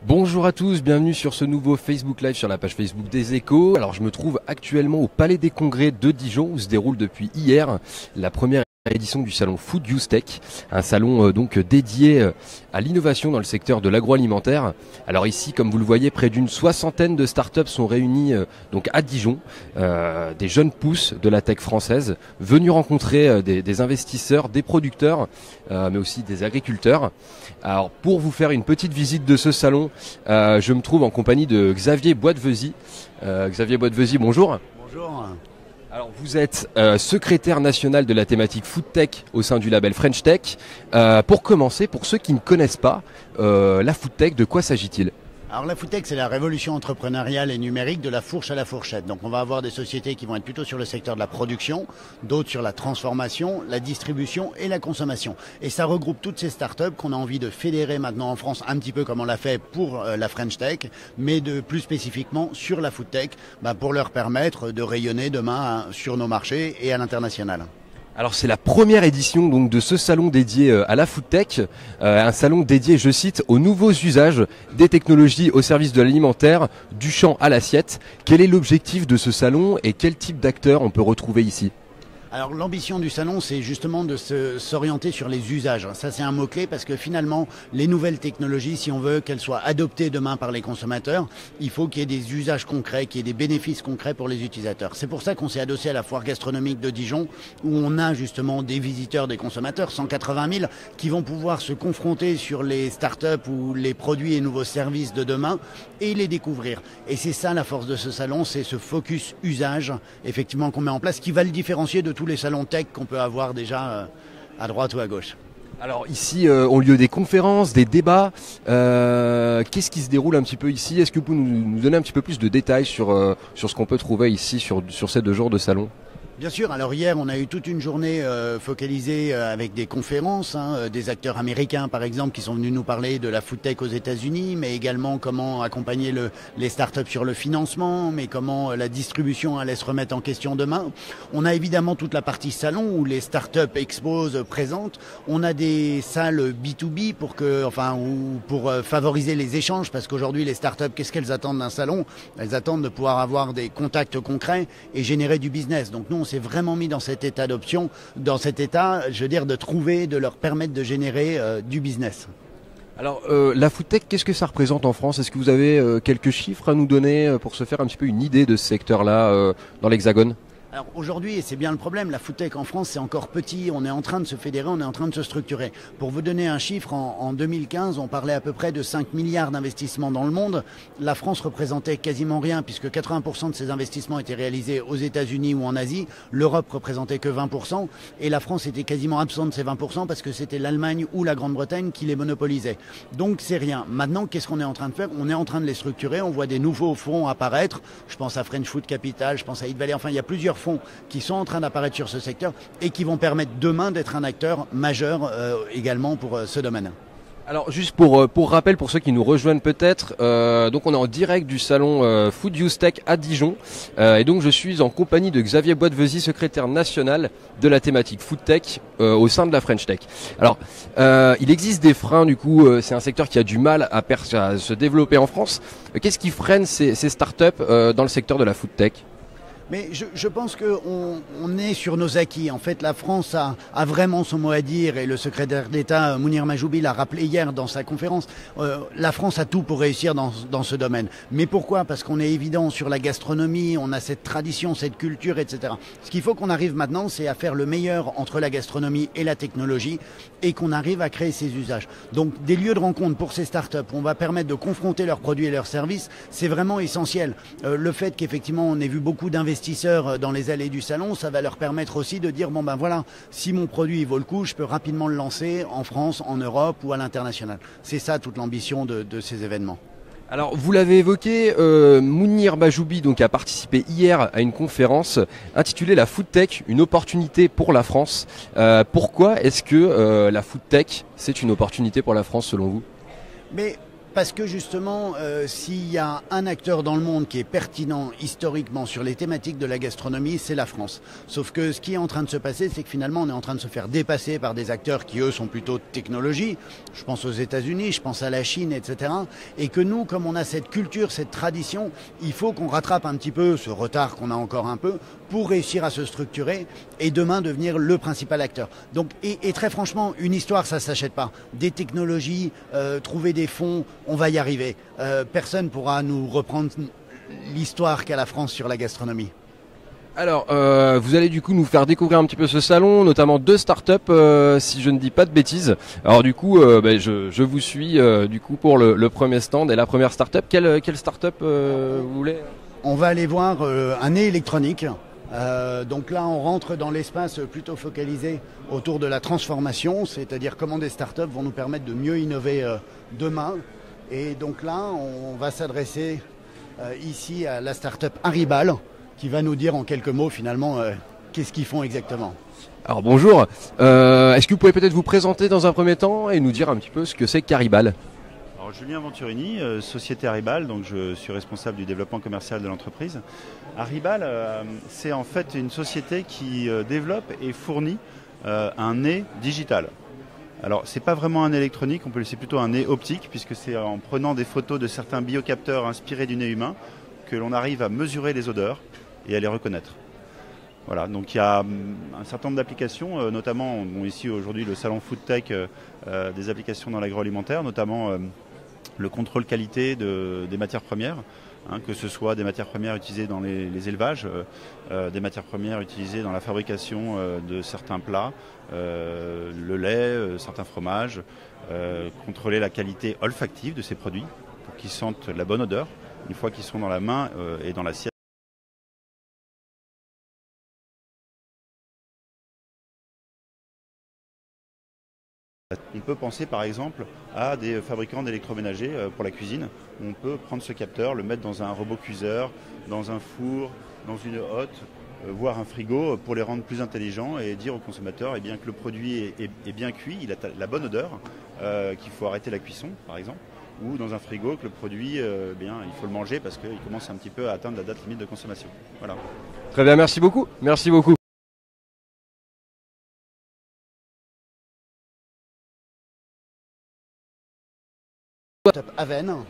Bonjour à tous, bienvenue sur ce nouveau Facebook Live sur la page Facebook des Échos. Alors je me trouve actuellement au Palais des Congrès de Dijon où se déroule depuis hier la première édition du salon Food Use Tech, un salon donc dédié à l'innovation dans le secteur de l'agroalimentaire. Alors ici, comme vous le voyez, près d'une soixantaine de startups sont réunies donc à Dijon, des jeunes pousses de la tech française venus rencontrer des investisseurs, des producteurs, mais aussi des agriculteurs. Alors pour vous faire une petite visite de ce salon, je me trouve en compagnie de Xavier Boitevesy. Xavier Boitevesy, bonjour. Bonjour. Alors vous êtes secrétaire national de la thématique Food Tech au sein du label French Tech. Pour commencer, pour ceux qui ne connaissent pas la Food Tech, de quoi s'agit-il ? Alors la Food Tech, c'est la révolution entrepreneuriale et numérique de la fourche à la fourchette. Donc on va avoir des sociétés qui vont être plutôt sur le secteur de la production, d'autres sur la transformation, la distribution et la consommation. Et ça regroupe toutes ces startups qu'on a envie de fédérer maintenant en France, un petit peu comme on l'a fait pour la French Tech, mais de plus spécifiquement sur la Food Tech, pour leur permettre de rayonner demain sur nos marchés et à l'international. Alors c'est la première édition donc de ce salon dédié à la Food Tech, un salon dédié, je cite, aux nouveaux usages des technologies au service de l'alimentaire, du champ à l'assiette. Quel est l'objectif de ce salon et quel type d'acteurs on peut retrouver ici ? Alors l'ambition du salon, c'est justement de s'orienter sur les usages. Ça, c'est un mot-clé parce que finalement, les nouvelles technologies, si on veut qu'elles soient adoptées demain par les consommateurs, il faut qu'il y ait des usages concrets, qu'il y ait des bénéfices concrets pour les utilisateurs. C'est pour ça qu'on s'est adossé à la foire gastronomique de Dijon, où on a justement des visiteurs, des consommateurs, 180 000, qui vont pouvoir se confronter sur les startups ou les produits et nouveaux services de demain et les découvrir. Et c'est ça la force de ce salon, c'est ce focus usage, effectivement, qu'on met en place, qui va le différencier de tous les salons tech qu'on peut avoir déjà à droite ou à gauche. Alors ici ont lieu des conférences, des débats. Qu'est-ce qui se déroule un petit peu ici ? Est-ce que vous pouvez nous donner un petit peu plus de détails sur ce qu'on peut trouver ici sur ces 2 jours de salon ? Bien sûr, alors hier on a eu toute une journée focalisée avec des conférences, des acteurs américains par exemple qui sont venus nous parler de la food tech aux États-Unis, mais également comment accompagner les startups sur le financement, mais comment la distribution allait se remettre en question demain. On a évidemment toute la partie salon où les startups exposent, présentent. On a des salles B2B pour favoriser les échanges, parce qu'aujourd'hui les startups, qu'est-ce qu'elles attendent d'un salon ? Elles attendent de pouvoir avoir des contacts concrets et générer du business. Donc nous, on s'est vraiment mis dans cet état d'option, dans cet état, de trouver, de leur permettre de générer du business. Alors la Food Tech, qu'est-ce que ça représente en France ? Est-ce que vous avez quelques chiffres à nous donner pour se faire un petit peu une idée de ce secteur-là dans l'Hexagone ? Alors aujourd'hui, et c'est bien le problème, la Food Tech en France c'est encore petit, on est en train de se fédérer, on est en train de se structurer. Pour vous donner un chiffre, en 2015, on parlait à peu près de 5 milliards d'investissements dans le monde. La France représentait quasiment rien puisque 80% de ces investissements étaient réalisés aux États-Unis ou en Asie. L'Europe représentait que 20% et la France était quasiment absente de ces 20% parce que c'était l'Allemagne ou la Grande-Bretagne qui les monopolisait. Donc c'est rien. Maintenant, qu'est-ce qu'on est en train de faire ? On est en train de les structurer, on voit des nouveaux fonds apparaître. Je pense à French Food Capital, je pense à Eat Valley, enfin il y a plusieurs fonds qui sont en train d'apparaître sur ce secteur et qui vont permettre demain d'être un acteur majeur également pour ce domaine. Alors juste pour rappel, pour ceux qui nous rejoignent peut-être, donc on est en direct du salon Food Use Tech à Dijon et donc je suis en compagnie de Xavier Boitevesy, secrétaire national de la thématique Food Tech au sein de la French Tech. Alors il existe des freins, du coup c'est un secteur qui a du mal à se développer en France. Qu'est-ce qui freine ces startups dans le secteur de la Food Tech ? Mais je pense qu'on est sur nos acquis. En fait, la France a vraiment son mot à dire et le secrétaire d'État Mounir Majoubi l'a rappelé hier dans sa conférence. La France a tout pour réussir dans ce domaine. Mais pourquoi ? Parce qu'on est évident sur la gastronomie, on a cette tradition, cette culture, etc. Ce qu'il faut qu'on arrive maintenant, c'est à faire le meilleur entre la gastronomie et la technologie et qu'on arrive à créer ces usages. Donc des lieux de rencontre pour ces startups, on va permettre de confronter leurs produits et leurs services, c'est vraiment essentiel. Le fait qu'effectivement on ait vu beaucoup d'investisseurs dans les allées du salon, ça va leur permettre aussi de dire voilà, si mon produit vaut le coup, je peux rapidement le lancer en France, en Europe ou à l'international. C'est ça toute l'ambition de ces événements. Alors vous l'avez évoqué, Mounir Majoubi donc a participé hier à une conférence intitulée La Food Tech, une opportunité pour la France. Pourquoi est-ce que la Food Tech c'est une opportunité pour la France selon vous ? Mais Parce que justement, s'il y a un acteur dans le monde qui est pertinent historiquement sur les thématiques de la gastronomie, c'est la France. Sauf que ce qui est en train de se passer, c'est que finalement, on est en train de se faire dépasser par des acteurs qui, eux, sont plutôt technologie. Je pense aux États-Unis, je pense à la Chine, etc. Et que nous, comme on a cette culture, cette tradition, il faut qu'on rattrape un petit peu ce retard qu'on a encore un peu pour réussir à se structurer et demain devenir le principal acteur. Donc, et très franchement, une histoire, ça ne s'achète pas. Des technologies, trouver des fonds, on va y arriver. Personne pourra nous reprendre l'histoire qu'a la France sur la gastronomie. Alors, vous allez du coup nous faire découvrir un petit peu ce salon, notamment 2 startups, si je ne dis pas de bêtises. Alors du coup, je vous suis du coup pour le premier stand et la première startup. Quelle startup vous voulez? On va aller voir un nez électronique. Donc là, on rentre dans l'espace plutôt focalisé autour de la transformation, c'est-à-dire comment des startups vont nous permettre de mieux innover demain. Et donc là, on va s'adresser ici à la startup Arribal, qui va nous dire en quelques mots finalement qu'est-ce qu'ils font exactement. Alors bonjour, est-ce que vous pouvez peut-être vous présenter dans un premier temps et nous dire un petit peu ce que c'est qu'Arribal? Alors, Julien Venturini, société Arribal, donc je suis responsable du développement commercial de l'entreprise. Arribal, c'est en fait une société qui développe et fournit un nez digital. Alors, c'est pas vraiment un nez électronique, on peut laisser plutôt un nez optique, puisque c'est en prenant des photos de certains biocapteurs inspirés du nez humain que l'on arrive à mesurer les odeurs et à les reconnaître. Voilà, donc il y a un certain nombre d'applications, notamment ici aujourd'hui le salon FoodTech, des applications dans l'agroalimentaire, notamment le contrôle qualité des matières premières, que ce soit des matières premières utilisées dans les élevages, des matières premières utilisées dans la fabrication de certains plats, le lait, certains fromages, contrôler la qualité olfactive de ces produits pour qu'ils sentent la bonne odeur une fois qu'ils sont dans la main et dans l'assiette. On peut penser par exemple à des fabricants d'électroménagers pour la cuisine. On peut prendre ce capteur, le mettre dans un robot cuiseur, dans un four, dans une hotte, voire un frigo pour les rendre plus intelligents et dire au consommateur que le produit est bien cuit, il a la bonne odeur, qu'il faut arrêter la cuisson par exemple, ou dans un frigo que le produit, il faut le manger parce qu'il commence un petit peu à atteindre la date limite de consommation. Voilà. Très bien, merci beaucoup. Merci beaucoup. Aven.